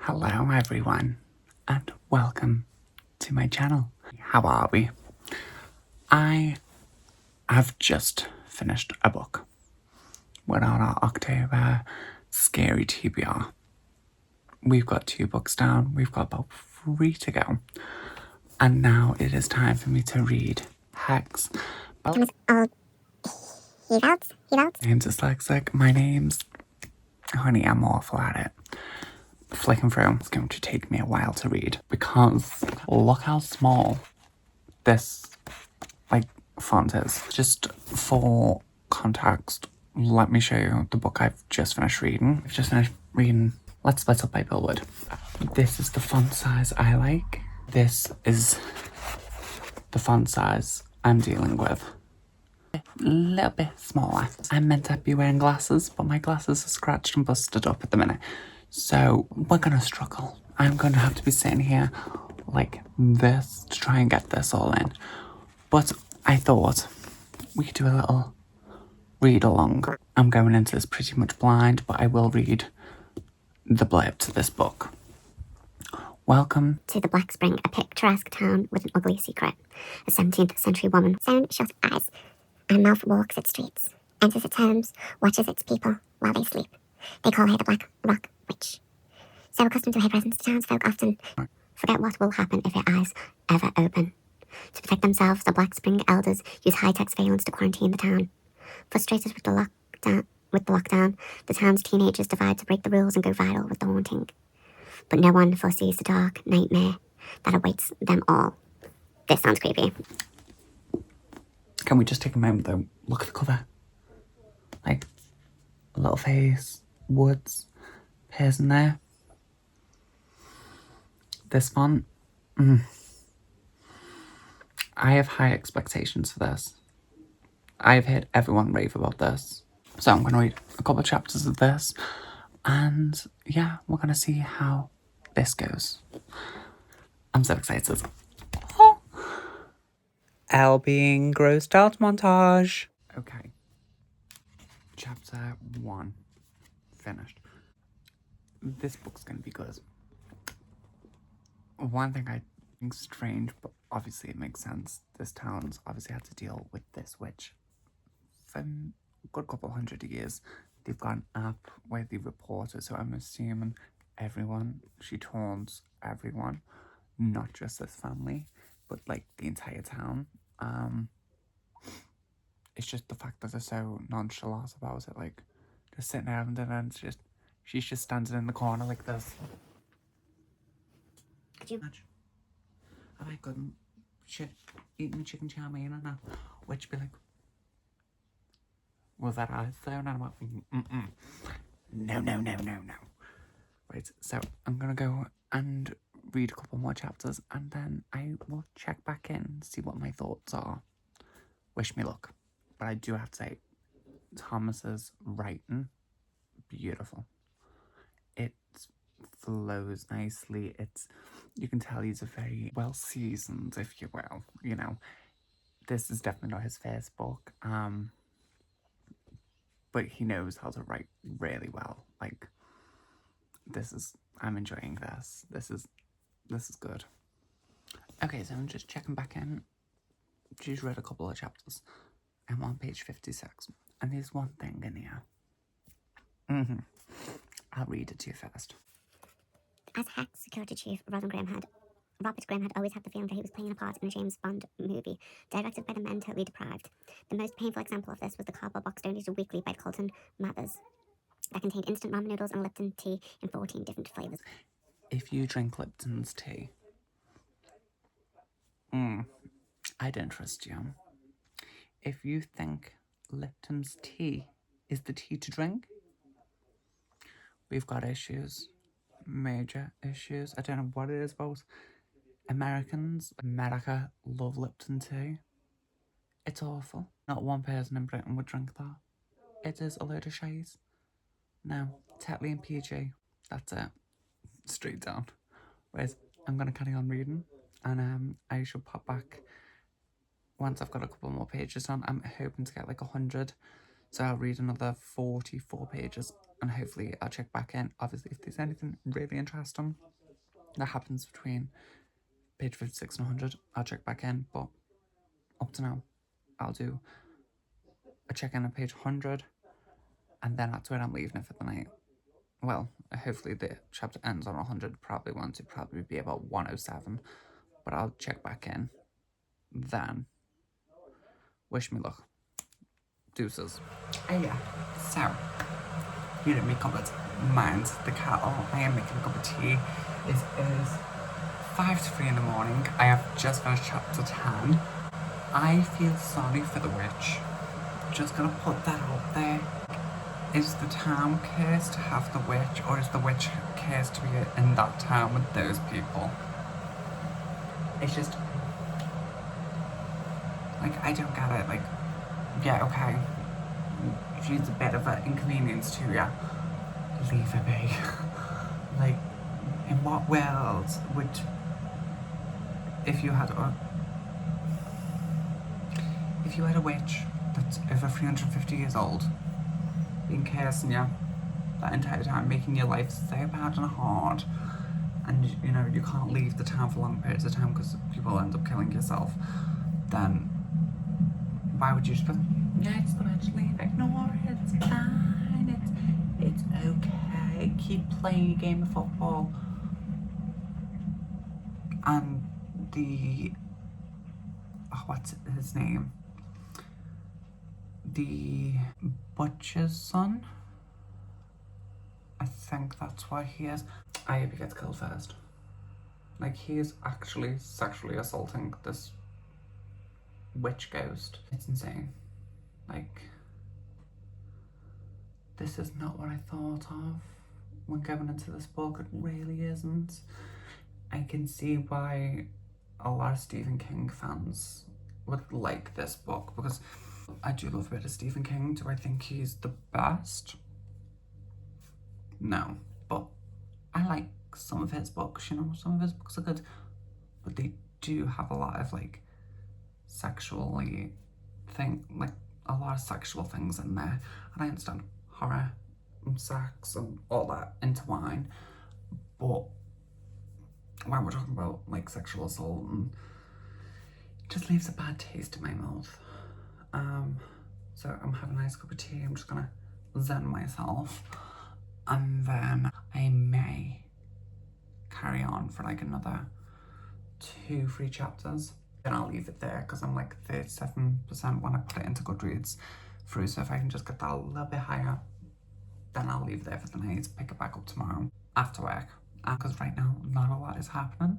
Hello everyone and welcome to my channel. How are we? I have just finished a book. We're on our October scary TBR. We've got 2 books down, we've got about 3 to go. And now it is time for me to read Hex. Thomas Olde Heuvelt. I'm dyslexic. My name's... Honey, I'm awful at it. Flicking through, it's going to take me a while to read because look how small this font is. Just for context, let me show you the book I've just finished reading. I've just finished reading Let's Split Up by Billwood. This is the font size I like. This is the font size I'm dealing with. A little bit smaller. I'm meant to be wearing glasses, but my glasses are scratched and busted up at the minute. So we're gonna struggle. I'm gonna have to be sitting here like this to try and get this all in. But I thought we could do a little read along. I'm going into this pretty much blind, but I will read the blurb to this book. Welcome To the Black Spring, a picturesque town with an ugly secret. A 17th century woman, sewn shut eyes, and mouth walks its streets, enters its homes, watches its people while they sleep. They call her the Black Rock Witch. So accustomed to her presence, the townsfolk often forget what will happen if her eyes ever open. To protect themselves, the Black Spring elders use high-tech surveillance to quarantine the town. Frustrated with the lockdown, the town's teenagers divide to break the rules and go viral with the haunting. But no one foresees the dark nightmare that awaits them all. This sounds creepy. Can we just take a moment though? Look at the cover. Like, a little face, woods, pears in there. This font. I have high expectations for this. I've heard everyone rave about this. So I'm going to read a couple of chapters of this. And yeah, we're going to see how this goes. I'm so excited. Elle being grossed out montage. Okay. Chapter 1. Finished. This book's going to be good. One thing I think strange, but obviously it makes sense. This town's obviously had to deal with this witch for a good couple hundred years. They've got an app where they report it, so I'm assuming she taunts everyone, not just this family, but like the entire town. It's just the fact that they're so nonchalant about it, like just sitting there and then she's just standing in the corner like this. Could you? If I couldn't eating chicken chow mein and a witch be like, was that eyes there? And I'm like, no. Right, so I'm gonna go and read a couple more chapters and then I will check back in, see what my thoughts are. Wish me luck. But I do have to say, Thomas's writing, beautiful. It flows nicely. You can tell he's a very well seasoned, if you will. You know, this is definitely not his first book. But he knows how to write really well. Like, I'm enjoying this. This is good. Okay, so I'm just checking back in. She's read a couple of chapters. I'm on page 56. And there's one thing in here. I'll read it to you first. As Hex security chief, Robert Graham had always had the feeling that he was playing a part in a James Bond movie, directed by the men totally deprived. The most painful example of this was the cardboard box donated weekly by Colton Mathers that contained instant ramen noodles and Lipton tea in 14 different flavours. If you drink Lipton's tea, I'd interest you. If you think Lipton's tea is the tea to drink, we've got issues. Major issues. I don't know what it is about America love Lipton tea. It's awful. Not one person in Britain would drink that. It is a load of shite. No, Tetley and PG. That's it. Straight down. Whereas I'm gonna carry on reading, and I shall pop back once I've got a couple more pages on. I'm hoping to get like 100, so I'll read another 44 pages, and hopefully I'll check back in. Obviously, if there's anything really interesting that happens between page 56 and 100, I'll check back in, but up to now, I'll do a check-in at page 100, and then that's when I'm leaving it for the night. Well, hopefully the chapter ends on 100, probably won't. It'll probably be about 107, but I'll check back in then. Wish me luck. Deuces. Oh yeah, so, you know, make up its mind the kettle. I am making a cup of tea. It is 5 to 3 in the morning. I have just finished chapter 10. I feel sorry for the witch. Just gonna put that out there. Is the town cursed to have the witch, or is the witch cursed to be in that town with those people? It's just, like, I don't get it. Like, yeah, okay, she's a bit of an inconvenience to you. Leave her be. Like, in what world would, if you had a witch that's over 350 years old, being cursing you that entire time, making your life so bad and hard, and you know you can't leave the town for long periods of time because people end up killing yourself, then why would you just go, yeah, it's the witch, leave, ignore it, it's fine, it's okay, keep playing your game of football. And the, what's his name? The butcher's son? I think that's why he is. I hope he gets killed first. Like, he is actually sexually assaulting this witch ghost. It's insane. Like, this is not what I thought of when going into this book. It really isn't. I can see why a lot of Stephen King fans would like this book, because I do love a bit of Stephen King. Do I think he's the best? No, but I like some of his books, you know, some of his books are good, but they do have a lot of, like, like, a lot of sexual things in there, and I understand horror and sex and all that intertwine, but when we're talking about, like, sexual assault, and it just leaves a bad taste in my mouth. So I'm having a nice cup of tea. I'm just gonna zen myself, and then I may carry on for like another 2-3 chapters. Then I'll leave it there because I'm like 37% when I put it into Goodreads through. So if I can just get that a little bit higher, then I'll leave it there for the night, pick it back up tomorrow after work. Because right now, not a lot is happening.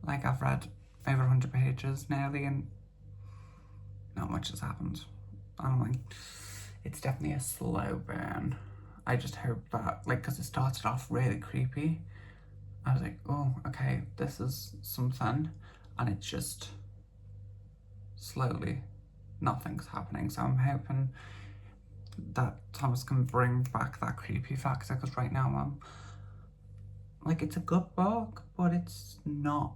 Like, I've read over 100 pages nearly, and not much has happened. I'm like, it's definitely a slow burn. I just hope that, like, because it started off really creepy, I was like, oh, okay, this is something, and it's just slowly nothing's happening. So I'm hoping that Thomas can bring back that creepy factor, because right now I'm like, it's a good book, but it's not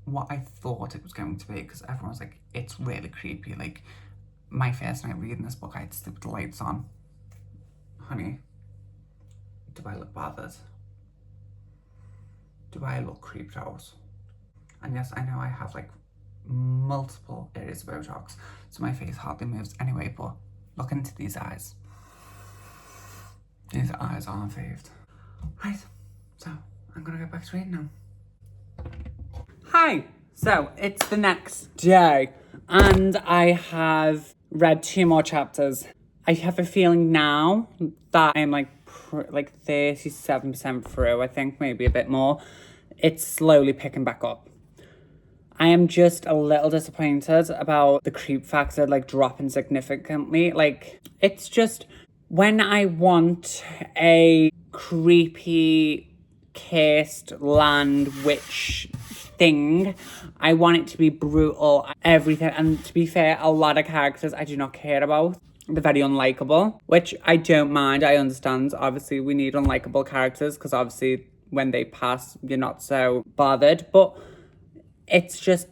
what I thought it was going to be, because everyone's like, it's really creepy. Like, my first night reading this book, I had to sleep with the lights on. Honey, do I look bothered? Do I look creeped out? And yes, I know I have like multiple areas of Botox, so my face hardly moves anyway, but look into these eyes. These eyes aren't saved. Right, so I'm gonna get back to reading now. Hi! So, it's the next day, and I have read 2 more chapters. I have a feeling now that I'm like 37% through, I think, maybe a bit more. It's slowly picking back up. I am just a little disappointed about the creep factor, like, dropping significantly. Like, it's just, when I want a creepy, cursed land witch thing, I want it to be brutal, everything. And to be fair, a lot of characters I do not care about. They're very unlikable, which I don't mind. I understand. Obviously, we need unlikable characters, because obviously when they pass, you're not so bothered. But it's just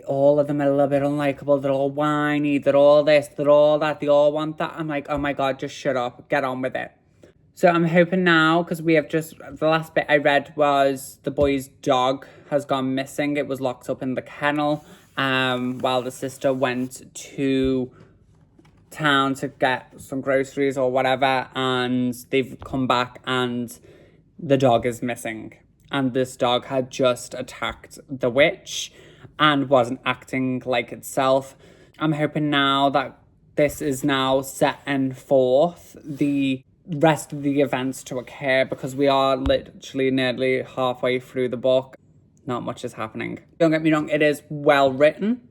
all of them are a little bit unlikable. They're all whiny. They're all this. They're all that. They all want that. I'm like, oh my God, just shut up. Get on with it. So I'm hoping now, because we have just, the last bit I read was the boy's dog has gone missing. It was locked up in the kennel while the sister went to town to get some groceries or whatever, and they've come back and the dog is missing. And this dog had just attacked the witch and wasn't acting like itself. I'm hoping now that this is now setting forth the rest of the events to occur, because we are literally nearly halfway through the book. Not much is happening. Don't get me wrong, it is well written.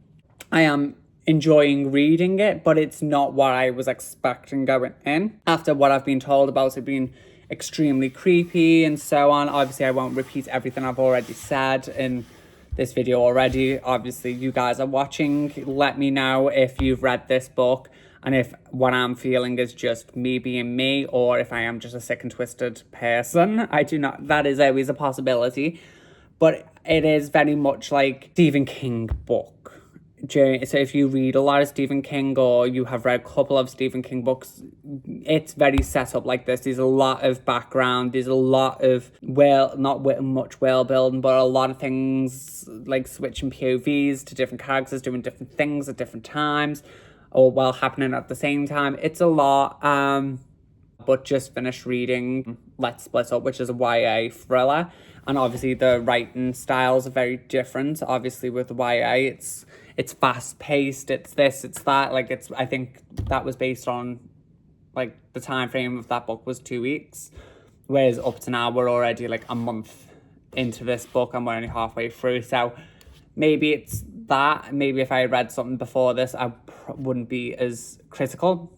I am enjoying reading it, but it's not what I was expecting going in. After what I've been told about it being extremely creepy and so on, obviously I won't repeat everything I've already said in this video already. Obviously you guys are watching. Let me know if you've read this book and if what I'm feeling is just me being me, or if I am just a sick and twisted person. I do not, that is always a possibility, but it is very much like Stephen King book. So if you read a lot of Stephen King, or you have read a couple of Stephen King books, it's very set up like this. There's a lot of background. There's a lot of, well, not much world building, but a lot of things like switching POVs to different characters, doing different things at different times, or while happening at the same time. It's a lot. But just finished reading Let's Split Up, which is a YA thriller. And obviously the writing styles are very different. Obviously with the YA, it's fast paced, it's this, it's that. Like I think that was based on, like, the time frame of that book was 2 weeks. Whereas up to now, we're already like a month into this book and we're only halfway through. So maybe it's that. Maybe if I had read something before this, I wouldn't be as critical.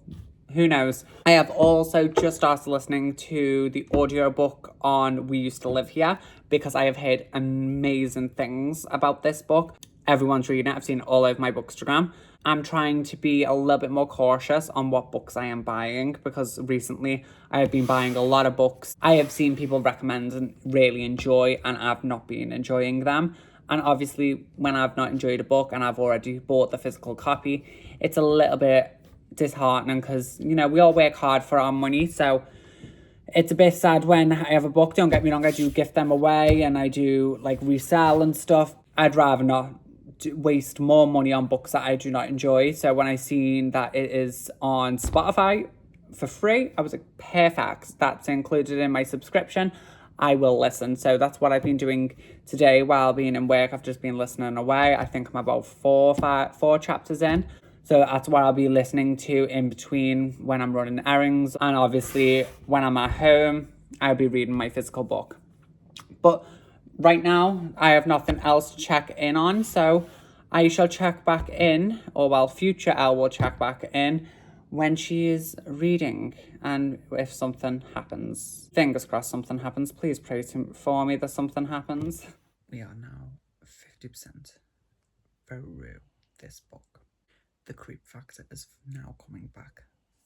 Who knows? I have also just started listening to the audiobook on We Used to Live Here, because I have heard amazing things about this book. Everyone's reading it. I've seen it all over my Bookstagram. I'm trying to be a little bit more cautious on what books I am buying, because recently I have been buying a lot of books I have seen people recommend and really enjoy, and I've not been enjoying them. And obviously when I've not enjoyed a book and I've already bought the physical copy, it's a little bit disheartening, because, you know, we all work hard for our money. So it's a bit sad when I have a book. Don't get me wrong, I do gift them away and I do like resell and stuff. I'd rather not waste more money on books that I do not enjoy. So when I seen that it is on Spotify for free, I was like, perfect, that's included in my subscription, I will listen. So that's what I've been doing today while being in work. I've just been listening away. I think I'm about four chapters in. So that's what I'll be listening to in between when I'm running errands. And obviously when I'm at home, I'll be reading my physical book. But right now, I have nothing else to check in on. So I shall check back in, or well, future Elle will check back in when she is reading. And if something happens, fingers crossed something happens. Please pray for me that something happens. We are now 50% through this book. The creep factor is now coming back.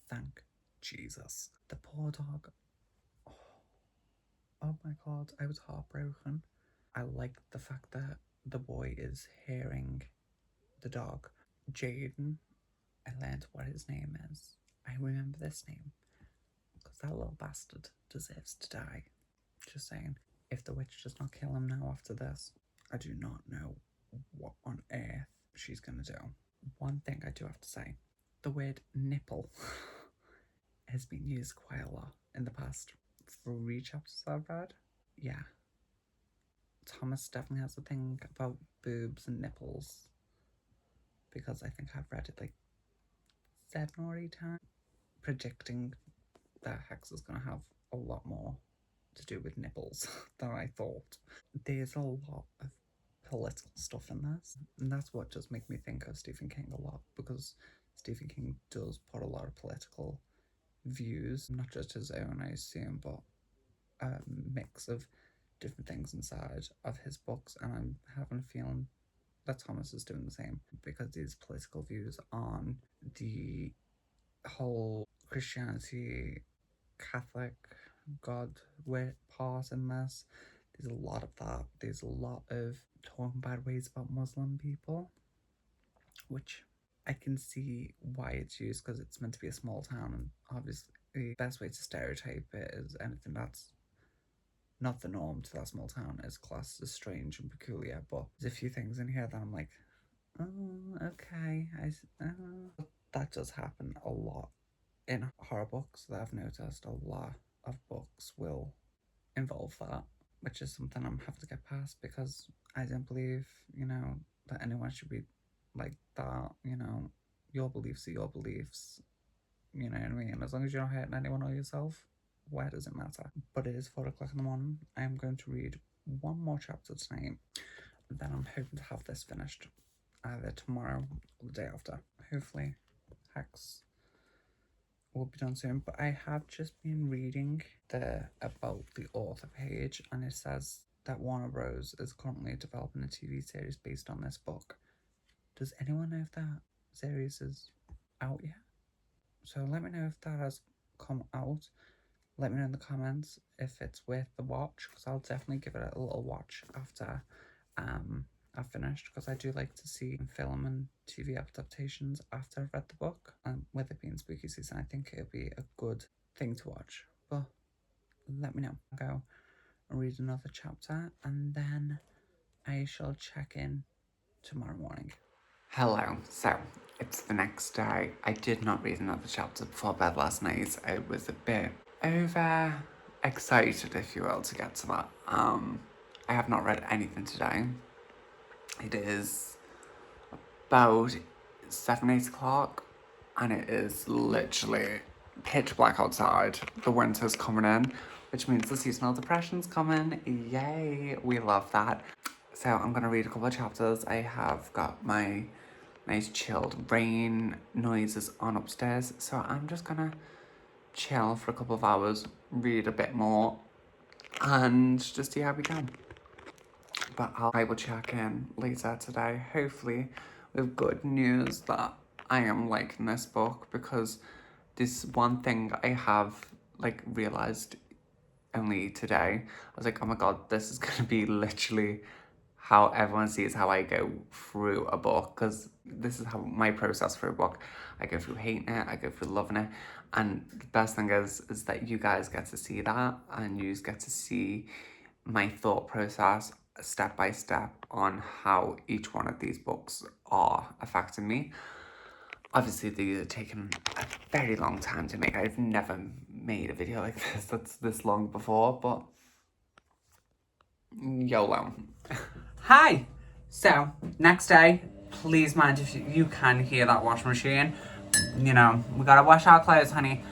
Thank Jesus. The poor dog. Oh my god, I was heartbroken. I like the fact that the boy is hearing the dog. Jaden, I learned what his name is. I remember this name, because that little bastard deserves to die. Just saying. If the witch does not kill him now after this, I do not know what on earth she's gonna do. One thing I do have to say, the word nipple has been used quite a lot in the past 3 chapters I've read. Yeah. Thomas definitely has a thing about boobs and nipples, because I think I've read it like 7 or 8 times, predicting that Hex is going to have a lot more to do with nipples than I thought. There's a lot of political stuff in this, and that's what does make me think of Stephen King a lot, because Stephen King does put a lot of political views, not just his own, I assume, but a mix of different things inside of his books, and I'm having a feeling that Thomas is doing the same, because these political views on the whole Christianity, Catholic, God part in this, there's a lot of that. There's a lot of talking bad ways about Muslim people, which I can see why it's used, because it's meant to be a small town, and obviously the best way to stereotype it is anything that's not the norm to that small town is classed as strange and peculiar. But there's a few things in here that I'm like, oh, okay. That does happen a lot in horror books that I've noticed. A lot of books will involve that, which is something I'm having to get past because I don't believe, that anyone should be like that. Your beliefs are your beliefs. You know what I mean? As long as you're not hurting anyone or yourself, where does it matter? But it is 4 o'clock in the morning. I am going to read one more chapter tonight. Then I'm hoping to have this finished either tomorrow or the day after. Hopefully, Hex will be done soon. But I have just been reading the about the author page, and it says that Warner Bros. Is currently developing a TV series based on this book. Does anyone know if that series is out yet? So let me know if that has come out. Let me know in the comments if it's worth the watch, because I'll definitely give it a little watch after I've finished, because I do like to see film and TV adaptations after I've read the book. With it being spooky season, I think it'll be a good thing to watch. But let me know. I'll go and read another chapter, and then I shall check in tomorrow morning. Hello. So, it's the next day. I did not read another chapter before bed last night. I was a bit over excited, if you will, to get to that. I have not read anything today. It is about 7, 8 o'clock, and it is literally pitch black outside. The winter's coming in, which means the seasonal depression's coming. Yay, we love that. So I'm gonna read a couple of chapters. I have got my nice chilled rain noises on upstairs, so I'm just gonna chill for a couple of hours, read a bit more, and just see how we go. But I will check in later today, hopefully with good news that I am liking this book, because this one thing I have realized only today. I was like, oh my god, this is gonna be literally how everyone sees how I go through a book, because this is how my process for a book. I go through hating it, I go through loving it, and the best thing is that you guys get to see that, and you get to see my thought process step by step on how each one of these books are affecting me. Obviously, these are taking a very long time to make. I've never made a video like this that's this long before, but YOLO. Hi! So, next day, please mind if you can hear that washing machine. We gotta wash our clothes, honey.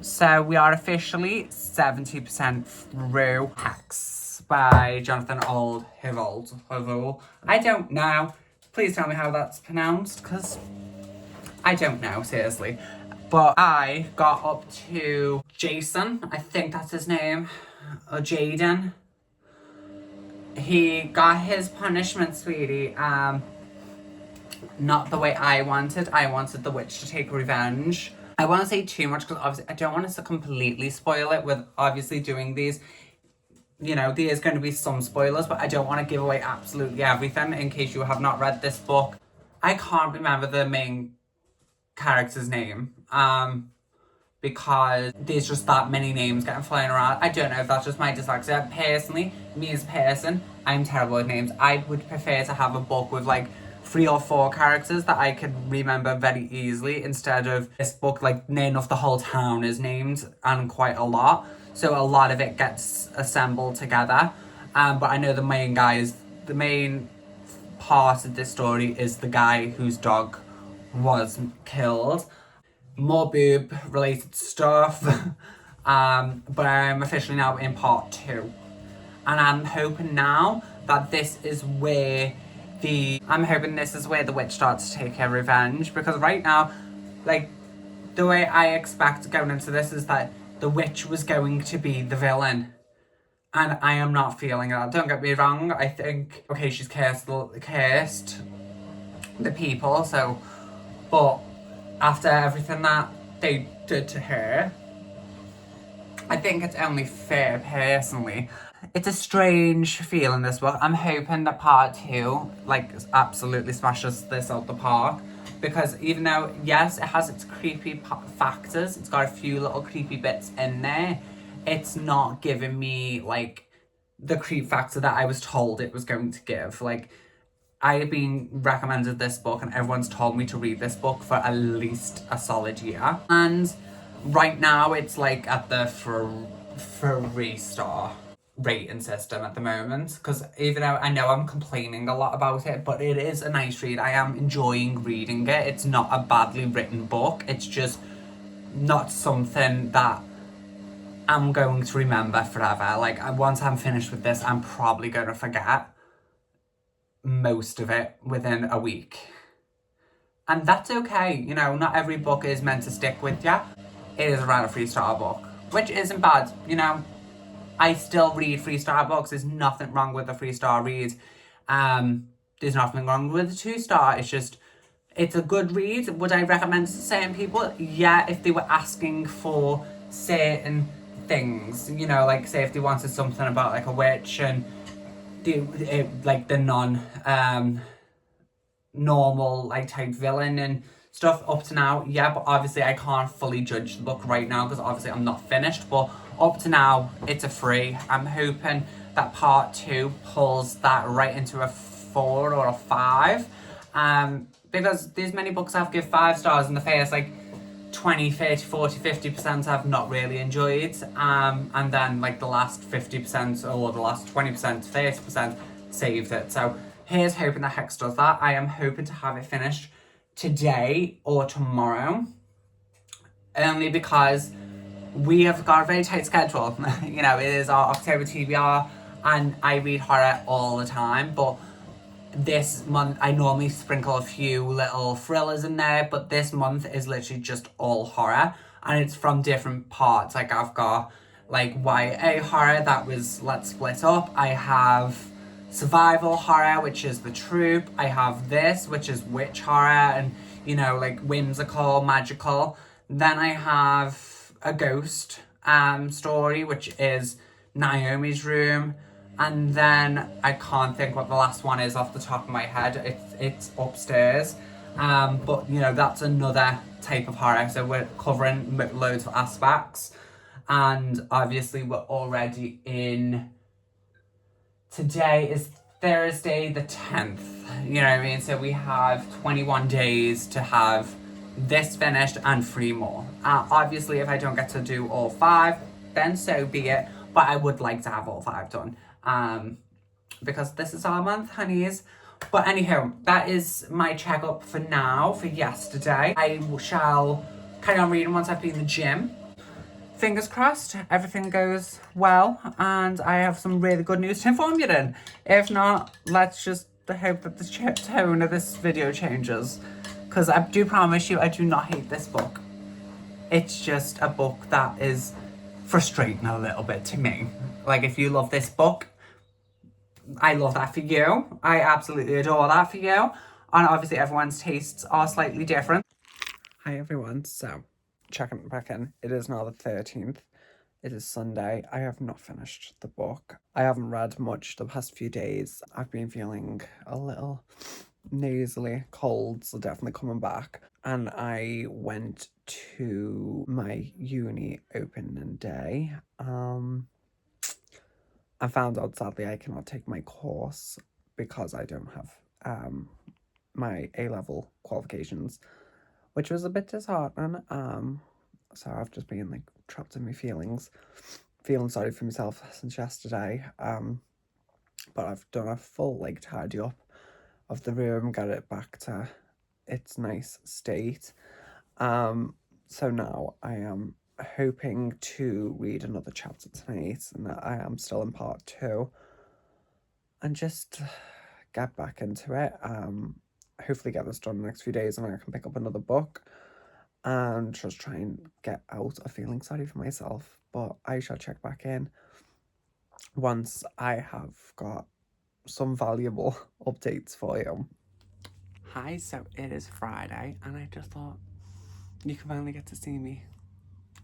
So we are officially 70% through Hex by Thomas Olde Heuvelt. I don't know. Please tell me how that's pronounced, because I don't know, seriously. But I got up to Jason, I think that's his name, or Jaden. He got his punishment, sweetie. Not the way I wanted. I wanted the witch to take revenge. I won't say too much, because obviously I don't want us to completely spoil it with obviously doing these. There's going to be some spoilers, but I don't want to give away absolutely everything in case you have not read this book. I can't remember the main character's name. Because there's just that many names getting flying around. I don't know if that's just my dyslexia. Personally, me as a person, I'm terrible with names. I would prefer to have a book with 3 or 4 characters that I could remember very easily, instead of this book near enough the whole town is named, and quite a lot. So a lot of it gets assembled together. But I know the main part of this story is the guy whose dog was killed. More boob related stuff. But I'm officially now in part 2. And I'm hoping now that this is where the witch starts to take her revenge. Because right now, the way I expect going into this is that the witch was going to be the villain. And I am not feeling that. Don't get me wrong, I think, okay, she's cursed the people, so, but after everything that they did to her, I think it's only fair, personally, It's a strange feeling, this book. I'm hoping that part 2, like, absolutely smashes this out the park. Because even though, yes, it has its creepy factors, it's got a few little creepy bits in there, it's not giving me, like, the creep factor that I was told it was going to give. Like, I have been recommended this book and everyone's told me to read this book for at least a solid year. And right now it's like at the 3-star rating system at the moment, because even though I know I'm complaining a lot about it, but it is a nice read. I am enjoying reading it. It's not a badly written book. It's just not something that I'm going to remember forever. Like, once I'm finished with this, I'm probably going to forget most of it within a week. And that's okay, you know, not every book is meant to stick with you. It is around a 3-star book, which isn't bad, you know. I still read 3-star books. There's nothing wrong with a 3-star read. There's nothing wrong with a 2-star. It's just, it's a good read. Would I recommend it to certain people? Yeah, if they were asking for certain things, you know, like say if they wanted something about like a witch and like the normal like type villain and stuff up to now, yeah, but obviously I can't fully judge the book right now because obviously I'm not finished, but up to now it's a 3. I'm hoping that part 2 pulls that right into a 4 or a 5, because there's many books I've give 5 stars in the first like 20, 30, 40, 50% I've not really enjoyed, and then like the last 50% or the last 20%, 30% saved it. So here's hoping that Hex does that. I am hoping to have it finished today or tomorrow, only because we have got a very tight schedule. You know, it is our October TBR and I read horror all the time, but this month I normally sprinkle a few little thrillers in there, but this month is literally just all horror, and it's from different parts. Like I've got like YA horror that was Let's Split Up. I have survival horror, which is The Troop. I have this, which is witch horror and, you know, like whimsical, magical. Then I have a ghost story, which is Naomi's Room. And then I can't think what the last one is off the top of my head. It's upstairs. But, you know, that's another type of horror. So we're covering loads of aspects. And obviously we're already in... Today is Thursday the 10th. You know what I mean? So we have 21 days to have this finished and 3 more. Obviously, if I don't get to do all 5, then so be it. But I would like to have all 5 done. Because this is our month, honeys. But anyhow, that is my checkup for now, for yesterday. I shall carry on reading once I've been in the gym. Fingers crossed, everything goes well, and I have some really good news to inform you in. If not, let's just hope that the tone of this video changes. Because I do promise you, I do not hate this book. It's just a book that is frustrating a little bit to me. Like, if you love this book, I love that for you. I absolutely adore that for you. And obviously everyone's tastes are slightly different. Hi everyone, so checking back in. It is now the 13th. It is Sunday. I have not finished the book. I haven't read much the past few days. I've been feeling a little nasally. Colds are definitely coming back. And I went to my uni opening day. I found out sadly I cannot take my course because I don't have my A-level qualifications, which was a bit disheartening. So I've just been like trapped in my feelings, feeling sorry for myself since yesterday. But I've done a full like tidy up of the room, got it back to its nice state. So now I am hoping to read another chapter tonight, and I am still in part 2, and just get back into it. Hopefully get this done in the next few days and I can pick up another book and just try and get out of feeling sorry for myself. But I shall check back in once I have got some valuable updates for you. Hi, so it is Friday and I just thought you can finally get to see me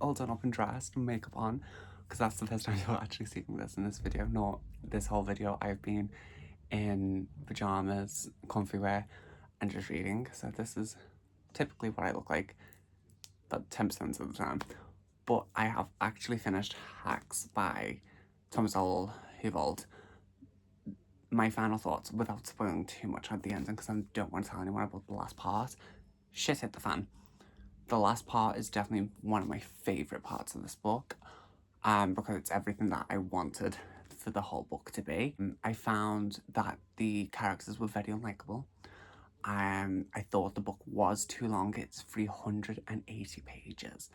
all done up and dressed and makeup on, because that's the first time you're actually seeing this in this video. Not this whole video. I've been in pajamas, comfy wear, and just reading. So this is typically what I look like, but 10% of the time. But I have actually finished Hacks by Thomas Olde Heuvelt. My final thoughts, without spoiling too much at the ending, because I don't want to tell anyone about the last part. Shit hit the fan. The last part is definitely one of my favourite parts of this book, because it's everything that I wanted for the whole book to be. I found that the characters were very unlikable. I thought the book was too long. It's 380 pages.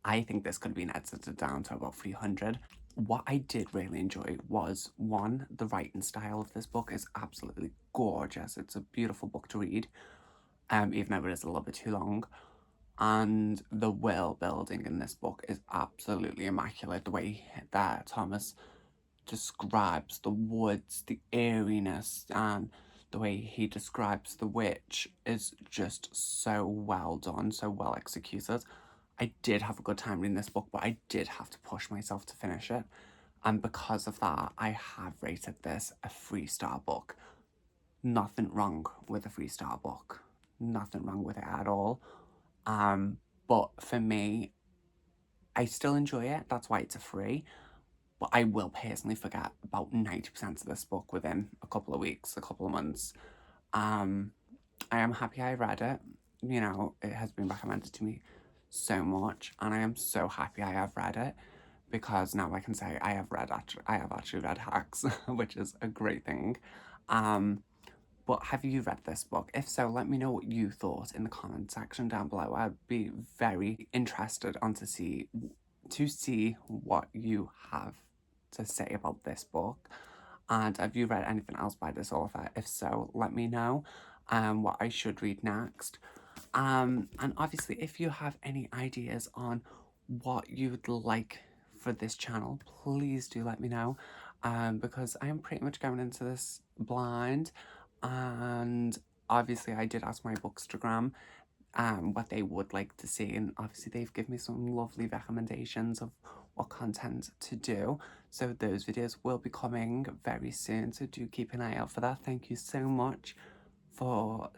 I think this could have been edited down to about 300. What I did really enjoy was, one, the writing style of this book is absolutely gorgeous. It's a beautiful book to read, even though it is a little bit too long. And the world building in this book is absolutely immaculate. The way that Thomas describes the woods, the airiness, and the way he describes the witch is just so well done, so well executed. I did have a good time reading this book, but I did have to push myself to finish it. And because of that, I have rated this a 3-star book. Nothing wrong with a 3-star book. Nothing wrong with it at all. But for me, I still enjoy it. That's why it's a 3. But I will personally forget about 90% of this book within a couple of weeks, a couple of months. I am happy I read it. You know, it has been recommended to me so much, and I am so happy I have read it, because now I can say I have actually read Hacks, which is a great thing. But have you read this book? If so, let me know what you thought in the comment section down below. I'd be very interested to see what you have to say about this book. And have you read anything else by this author? If so, let me know what I should read next. And obviously, if you have any ideas on what you'd like for this channel, please do let me know, because I am pretty much going into this blind. And obviously I did ask my Bookstagram what they would like to see, and obviously they've given me some lovely recommendations of what content to do, so those videos will be coming very soon, so do keep an eye out for that. Thank you so much for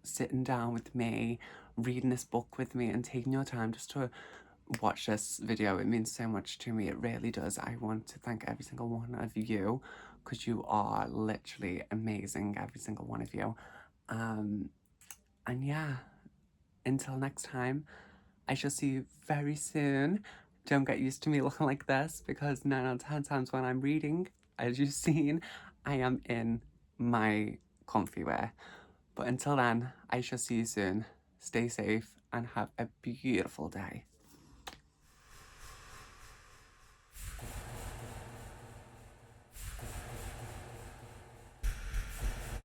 sitting down with me, reading this book with me, and taking your time just to watch this video. It means so much to me, it really does. I want to thank every single one of you, because you are literally amazing, every single one of you. And yeah, until next time, I shall see you very soon. Don't get used to me looking like this, because 9 out of 10 times when I'm reading, as you've seen, I am in my comfy wear. But until then, I shall see you soon. Stay safe and have a beautiful day.